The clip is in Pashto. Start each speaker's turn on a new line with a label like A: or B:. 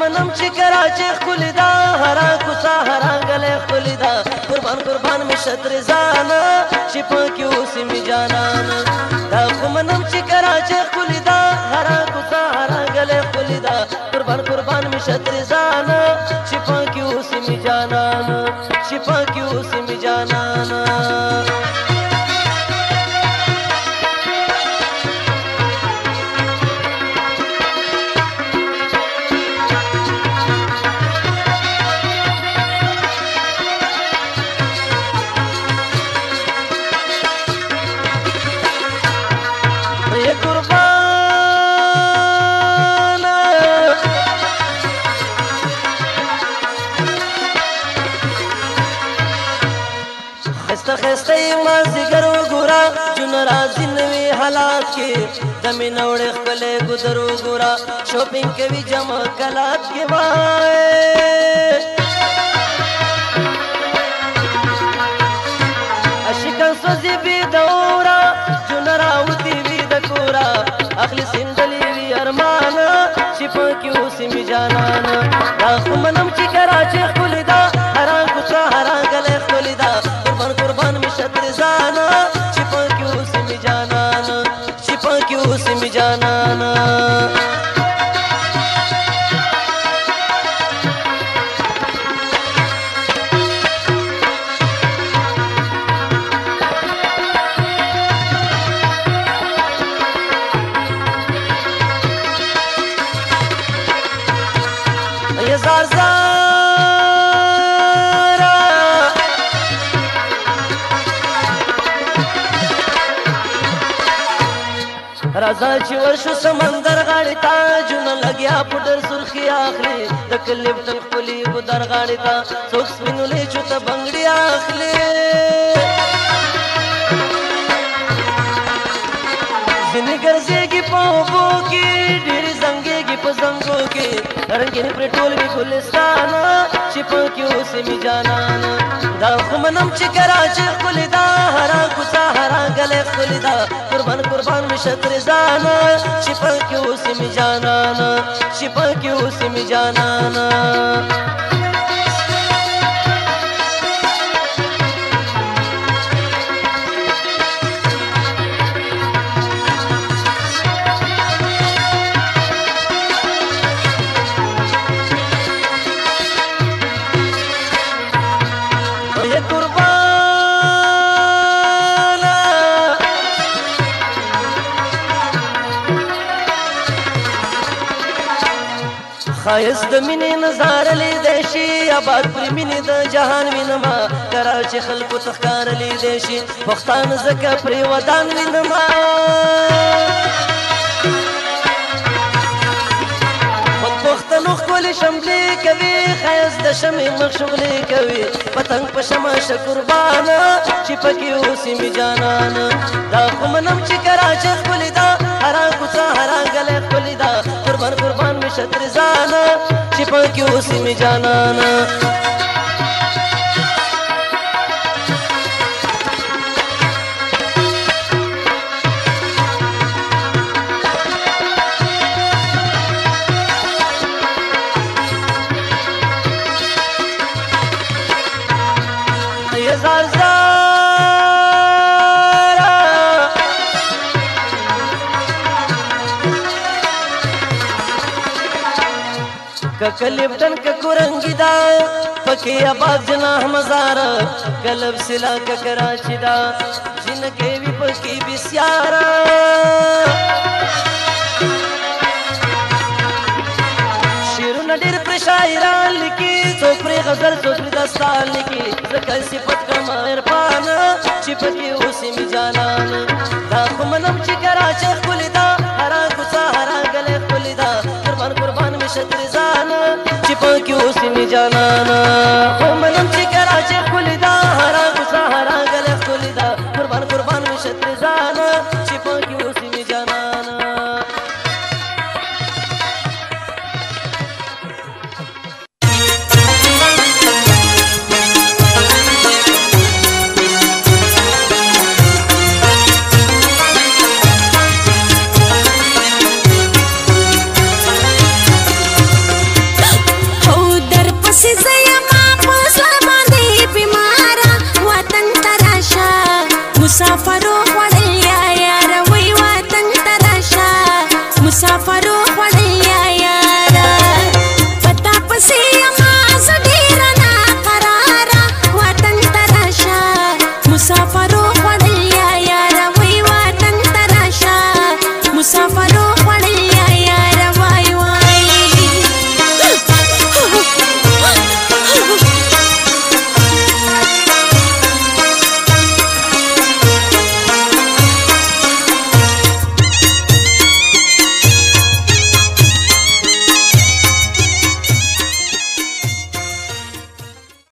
A: منم چې کراچي ښکلې ده هره کوڅه هره ګلۍ ښکلې ده قربان قربان مې شتر ځانه چې پکې اوسې مې جانانه دا خو منم چې کراچي ښکلې ده هره کوڅه هره ګلۍ ښکلې ده قربان قربان مې شتر ځانه چې پکې اوسې مې جانانه چې پکې اوسې مې جانانه خسته مازدیګر وګوره جون راځي نوي حالات کې د مینه وړې ښکلې ګودر وګوره شاپینګ کوي جمع کلات کې وای عاشقان سوځي بې دوره جون راوتي وي د کوره اخلي سندلې وي ارمانه چې پکې اوسې مې جانانه دا خو منم چې کراچي ښکلې ده هره کوڅه هره ګلۍ ښکلې ده قربان می شتر زانا چې پکې اوسې مې جانانه چې پکې اوسې مې جانانه ای زار راځه چې ورشو سمندر غاړې ته جونه لګیا پوډر سرخي اخلي د کلیپټن ښکلي ګودر غاړې ته څوک سپینولې چوته بنګړي اخلي ځینې ګرځېږي په اوبو کې ډېرې زنګېږي په زنګو کې رنګین پرې ټول وي ګلستانه چې پکې اوسې مې جانانه دا خو منم چې کراچي ښکلې ده هره کوڅه هره ګلۍ ښکلې ده قربان قربان مې شتر ځانه چې پکې اوسې مې جانانه چې پکې اوسې مې جانانه ښایست د مینې نظاره لیدی شي آباد پرې مینې د جهان وینما کراچي خلکو ته ښکاره لیدی شي پښتانه ځکه پرې ودان وینما خود پښتنو ښکلې شملې کوي ښایست د شمعې مخ شغلې کوي پتنګ په شمع شه قربانه چې پکې اوسې مې جانانه دا خو منم چې کراچي ښکلې ده هره کوڅه هره ګلۍ ښکلې ده قربان قربان مې شتر ځانه چې پکې اوسې مې جانانه کلیپټن که کورنګي ده پکې آباد جناح مزاره قلب سلا که کراچي ده جنکې وي پکې بسیاره شعرونه ډېر پرې شاعران لیکي څوک پرې غزل څوک پرې داستان لیکي ځکه صفت کړم عرفانه چې پکې اوسې مې جانانه دا خو منم چې کراچي ښکلې ده هره کوڅه هره ګلۍ ښکلې ده قربان قربان مې شتر ځانه چې پکې اوسې مې جانانه خو منم چې کراچي ښکلې ده هره کوڅه هره ګلۍ ښکلې ده قربان قربان مې شتر ځانه چې پکې اوسې مې جانانه
B: مسافر